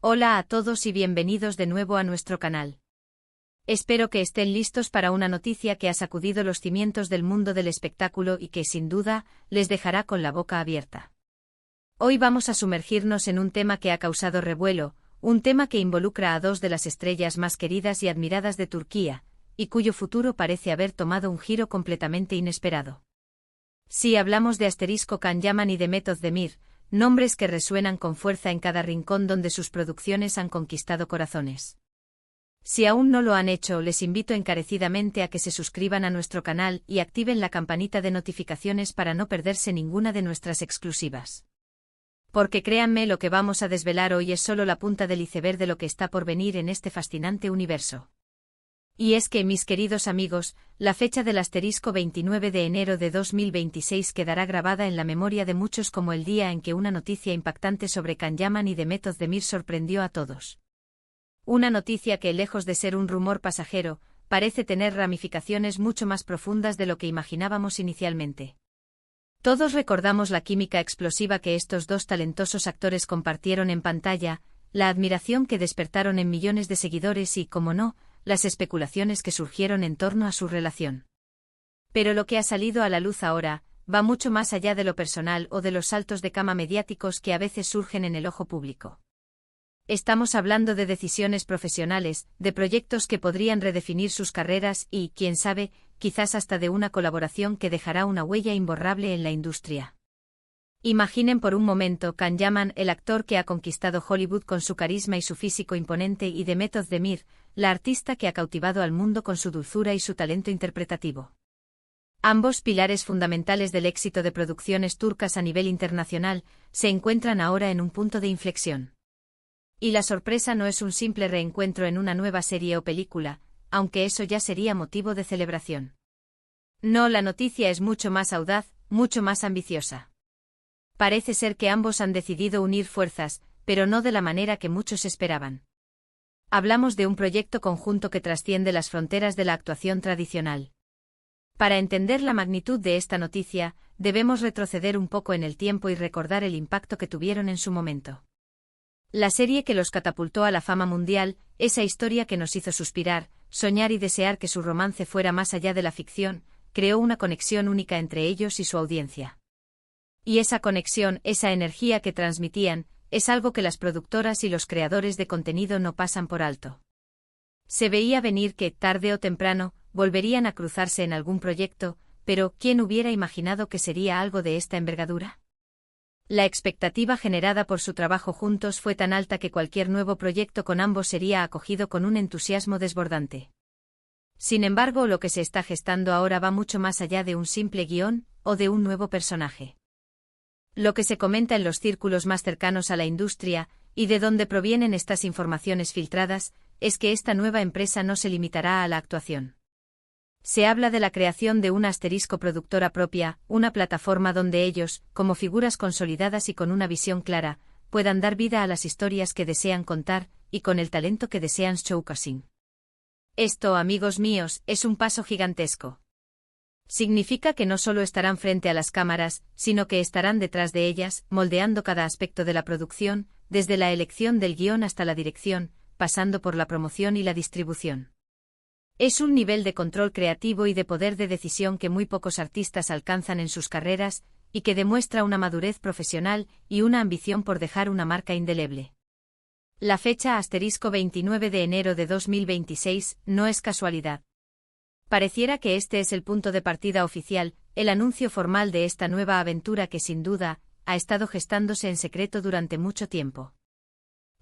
Hola a todos y bienvenidos de nuevo a nuestro canal. Espero que estén listos para una noticia que ha sacudido los cimientos del mundo del espectáculo y que, sin duda, les dejará con la boca abierta. Hoy vamos a sumergirnos en un tema que ha causado revuelo, un tema que involucra a dos de las estrellas más queridas y admiradas de Turquía, y cuyo futuro parece haber tomado un giro completamente inesperado. Si hablamos de Asterisco Can Yaman y Demet Özdemir, nombres que resuenan con fuerza en cada rincón donde sus producciones han conquistado corazones. Si aún no lo han hecho, les invito encarecidamente a que se suscriban a nuestro canal y activen la campanita de notificaciones para no perderse ninguna de nuestras exclusivas. Porque créanme, lo que vamos a desvelar hoy es solo la punta del iceberg de lo que está por venir en este fascinante universo. Y es que, mis queridos amigos, la fecha del asterisco 29 de enero de 2026 quedará grabada en la memoria de muchos como el día en que una noticia impactante sobre Can Yaman y Demet Özdemir sorprendió a todos. Una noticia que, lejos de ser un rumor pasajero, parece tener ramificaciones mucho más profundas de lo que imaginábamos inicialmente. Todos recordamos la química explosiva que estos dos talentosos actores compartieron en pantalla, la admiración que despertaron en millones de seguidores y, como no, las especulaciones que surgieron en torno a su relación. Pero lo que ha salido a la luz ahora va mucho más allá de lo personal o de los saltos de cama mediáticos que a veces surgen en el ojo público. Estamos hablando de decisiones profesionales, de proyectos que podrían redefinir sus carreras y, quién sabe, quizás hasta de una colaboración que dejará una huella imborrable en la industria. Imaginen por un momento Can Yaman, el actor que ha conquistado Hollywood con su carisma y su físico imponente, y Demet Özdemir, la artista que ha cautivado al mundo con su dulzura y su talento interpretativo. Ambos pilares fundamentales del éxito de producciones turcas a nivel internacional se encuentran ahora en un punto de inflexión. Y la sorpresa no es un simple reencuentro en una nueva serie o película, aunque eso ya sería motivo de celebración. No, la noticia es mucho más audaz, mucho más ambiciosa. Parece ser que ambos han decidido unir fuerzas, pero no de la manera que muchos esperaban. Hablamos de un proyecto conjunto que trasciende las fronteras de la actuación tradicional. Para entender la magnitud de esta noticia, debemos retroceder un poco en el tiempo y recordar el impacto que tuvieron en su momento. La serie que los catapultó a la fama mundial, esa historia que nos hizo suspirar, soñar y desear que su romance fuera más allá de la ficción, creó una conexión única entre ellos y su audiencia. Y esa conexión, esa energía que transmitían, es algo que las productoras y los creadores de contenido no pasan por alto. Se veía venir que, tarde o temprano, volverían a cruzarse en algún proyecto, pero ¿quién hubiera imaginado que sería algo de esta envergadura? La expectativa generada por su trabajo juntos fue tan alta que cualquier nuevo proyecto con ambos sería acogido con un entusiasmo desbordante. Sin embargo, lo que se está gestando ahora va mucho más allá de un simple guión o de un nuevo personaje. Lo que se comenta en los círculos más cercanos a la industria, y de donde provienen estas informaciones filtradas, es que esta nueva empresa no se limitará a la actuación. Se habla de la creación de una asterisco productora propia, una plataforma donde ellos, como figuras consolidadas y con una visión clara, puedan dar vida a las historias que desean contar, y con el talento que desean showcasing. Esto, amigos míos, es un paso gigantesco. Significa que no solo estarán frente a las cámaras, sino que estarán detrás de ellas, moldeando cada aspecto de la producción, desde la elección del guión hasta la dirección, pasando por la promoción y la distribución. Es un nivel de control creativo y de poder de decisión que muy pocos artistas alcanzan en sus carreras, y que demuestra una madurez profesional y una ambición por dejar una marca indeleble. La fecha asterisco 29 de enero de 2026 no es casualidad. Pareciera que este es el punto de partida oficial, el anuncio formal de esta nueva aventura que sin duda ha estado gestándose en secreto durante mucho tiempo.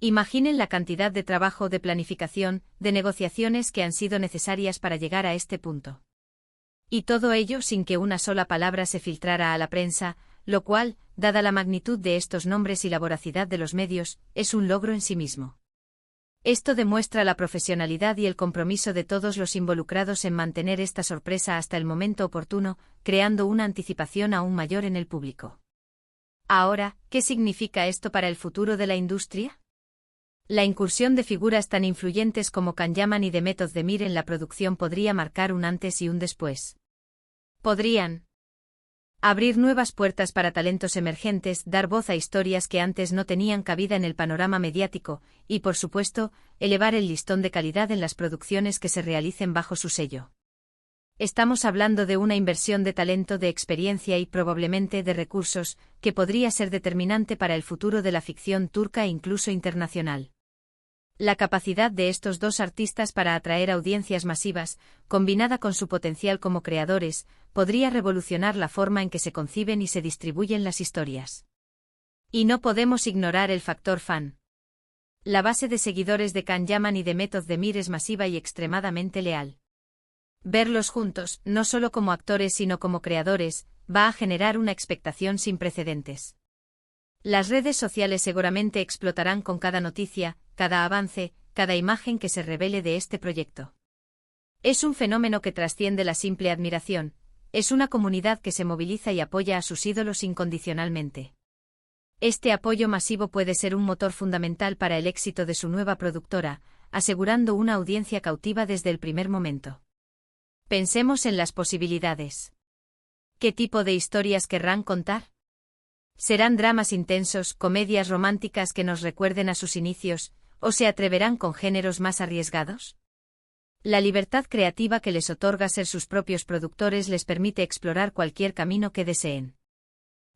Imaginen la cantidad de trabajo, de planificación, de negociaciones que han sido necesarias para llegar a este punto. Y todo ello sin que una sola palabra se filtrara a la prensa, lo cual, dada la magnitud de estos nombres y la voracidad de los medios, es un logro en sí mismo. Esto demuestra la profesionalidad y el compromiso de todos los involucrados en mantener esta sorpresa hasta el momento oportuno, creando una anticipación aún mayor en el público. Ahora, ¿qué significa esto para el futuro de la industria? La incursión de figuras tan influyentes como Can Yaman y Demet Özdemir en la producción podría marcar un antes y un después. Podrían Abrir nuevas puertas para talentos emergentes, dar voz a historias que antes no tenían cabida en el panorama mediático, y por supuesto, elevar el listón de calidad en las producciones que se realicen bajo su sello. Estamos hablando de una inversión de talento, de experiencia y probablemente de recursos, que podría ser determinante para el futuro de la ficción turca e incluso internacional. La capacidad de estos dos artistas para atraer audiencias masivas, combinada con su potencial como creadores, podría revolucionar la forma en que se conciben y se distribuyen las historias. Y no podemos ignorar el factor fan. La base de seguidores de Can Yaman y de Method Demir es masiva y extremadamente leal. Verlos juntos, no solo como actores sino como creadores, va a generar una expectación sin precedentes. Las redes sociales seguramente explotarán con cada noticia, cada avance, cada imagen que se revele de este proyecto. Es un fenómeno que trasciende la simple admiración, es una comunidad que se moviliza y apoya a sus ídolos incondicionalmente. Este apoyo masivo puede ser un motor fundamental para el éxito de su nueva productora, asegurando una audiencia cautiva desde el primer momento. Pensemos en las posibilidades. ¿Qué tipo de historias querrán contar? ¿Serán dramas intensos, comedias románticas que nos recuerden a sus inicios, o se atreverán con géneros más arriesgados? La libertad creativa que les otorga ser sus propios productores les permite explorar cualquier camino que deseen.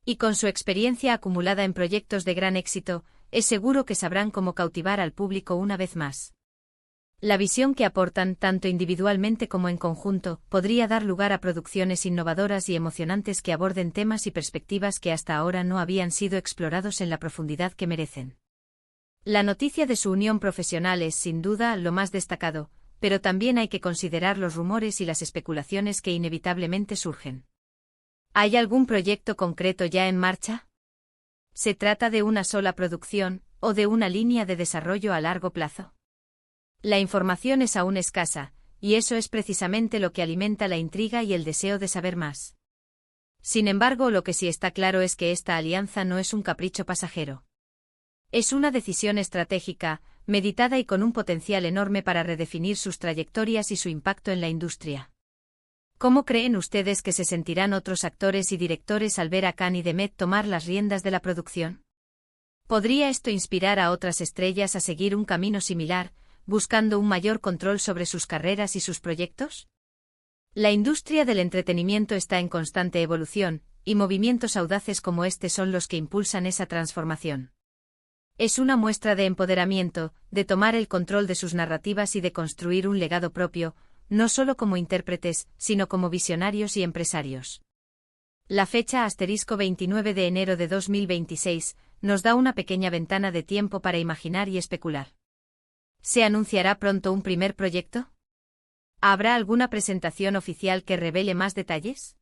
Y con su experiencia acumulada en proyectos de gran éxito, es seguro que sabrán cómo cautivar al público una vez más. La visión que aportan, tanto individualmente como en conjunto, podría dar lugar a producciones innovadoras y emocionantes que aborden temas y perspectivas que hasta ahora no habían sido explorados en la profundidad que merecen. La noticia de su unión profesional es, sin duda, lo más destacado, pero también hay que considerar los rumores y las especulaciones que inevitablemente surgen. ¿Hay algún proyecto concreto ya en marcha? ¿Se trata de una sola producción, o de una línea de desarrollo a largo plazo? La información es aún escasa, y eso es precisamente lo que alimenta la intriga y el deseo de saber más. Sin embargo, lo que sí está claro es que esta alianza no es un capricho pasajero. Es una decisión estratégica, meditada y con un potencial enorme para redefinir sus trayectorias y su impacto en la industria. ¿Cómo creen ustedes que se sentirán otros actores y directores al ver a Can y Demet tomar las riendas de la producción? ¿Podría esto inspirar a otras estrellas a seguir un camino similar, buscando un mayor control sobre sus carreras y sus proyectos? La industria del entretenimiento está en constante evolución, y movimientos audaces como este son los que impulsan esa transformación. Es una muestra de empoderamiento, de tomar el control de sus narrativas y de construir un legado propio, no solo como intérpretes, sino como visionarios y empresarios. La fecha *29 de enero de 2026 nos da una pequeña ventana de tiempo para imaginar y especular. ¿Se anunciará pronto un primer proyecto? ¿Habrá alguna presentación oficial que revele más detalles?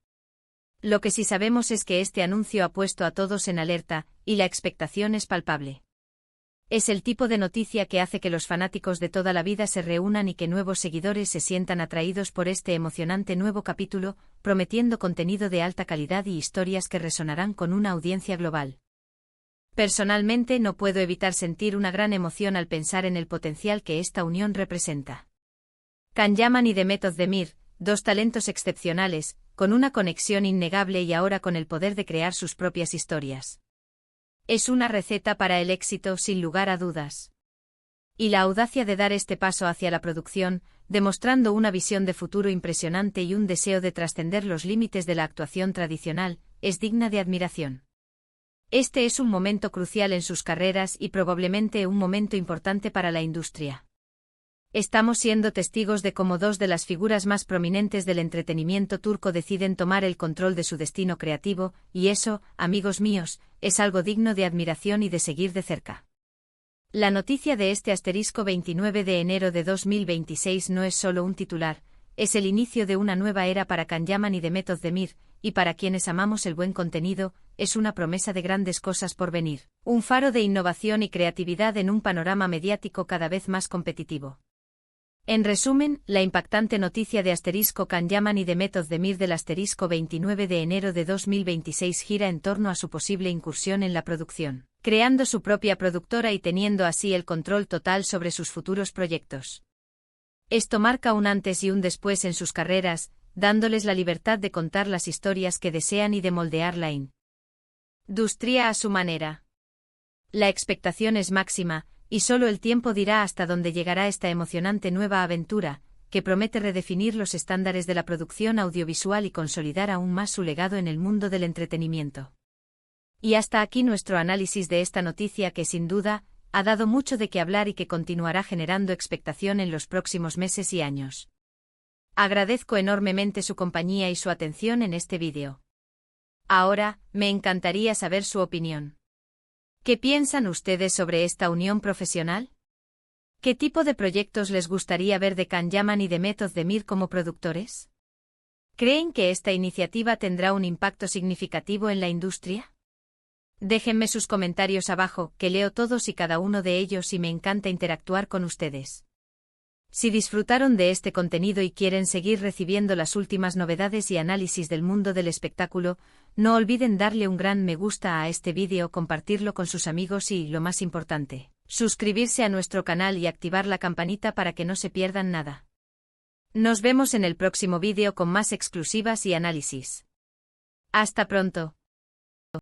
Lo que sí sabemos es que este anuncio ha puesto a todos en alerta, y la expectación es palpable. Es el tipo de noticia que hace que los fanáticos de toda la vida se reúnan y que nuevos seguidores se sientan atraídos por este emocionante nuevo capítulo, prometiendo contenido de alta calidad y historias que resonarán con una audiencia global. Personalmente no puedo evitar sentir una gran emoción al pensar en el potencial que esta unión representa. Can Yaman y Demet Özdemir, dos talentos excepcionales, con una conexión innegable y ahora con el poder de crear sus propias historias. Es una receta para el éxito sin lugar a dudas. Y la audacia de dar este paso hacia la producción, demostrando una visión de futuro impresionante y un deseo de trascender los límites de la actuación tradicional, es digna de admiración. Este es un momento crucial en sus carreras y probablemente un momento importante para la industria. Estamos siendo testigos de cómo dos de las figuras más prominentes del entretenimiento turco deciden tomar el control de su destino creativo, y eso, amigos míos, es algo digno de admiración y de seguir de cerca. La noticia de este *29 de enero de 2026 no es solo un titular, es el inicio de una nueva era para Can Yaman y Demet Özdemir, y para quienes amamos el buen contenido, es una promesa de grandes cosas por venir, un faro de innovación y creatividad en un panorama mediático cada vez más competitivo. En resumen, la impactante noticia de Can Yaman y Demet Özdemir del *29 de enero de 2026 gira en torno a su posible incursión en la producción, creando su propia productora y teniendo así el control total sobre sus futuros proyectos. Esto marca un antes y un después en sus carreras, dándoles la libertad de contar las historias que desean y de moldear la industria a su manera. La expectación es máxima, y solo el tiempo dirá hasta dónde llegará esta emocionante nueva aventura, que promete redefinir los estándares de la producción audiovisual y consolidar aún más su legado en el mundo del entretenimiento. Y hasta aquí nuestro análisis de esta noticia que sin duda ha dado mucho de qué hablar y que continuará generando expectación en los próximos meses y años. Agradezco enormemente su compañía y su atención en este vídeo. Ahora, me encantaría saber su opinión. ¿Qué piensan ustedes sobre esta unión profesional? ¿Qué tipo de proyectos les gustaría ver de Can Yaman y de Method Demir como productores? ¿Creen que esta iniciativa tendrá un impacto significativo en la industria? Déjenme sus comentarios abajo, que leo todos y cada uno de ellos y me encanta interactuar con ustedes. Si disfrutaron de este contenido y quieren seguir recibiendo las últimas novedades y análisis del mundo del espectáculo, no olviden darle un gran me gusta a este vídeo, compartirlo con sus amigos y, lo más importante, suscribirse a nuestro canal y activar la campanita para que no se pierdan nada. Nos vemos en el próximo vídeo con más exclusivas y análisis. Hasta pronto.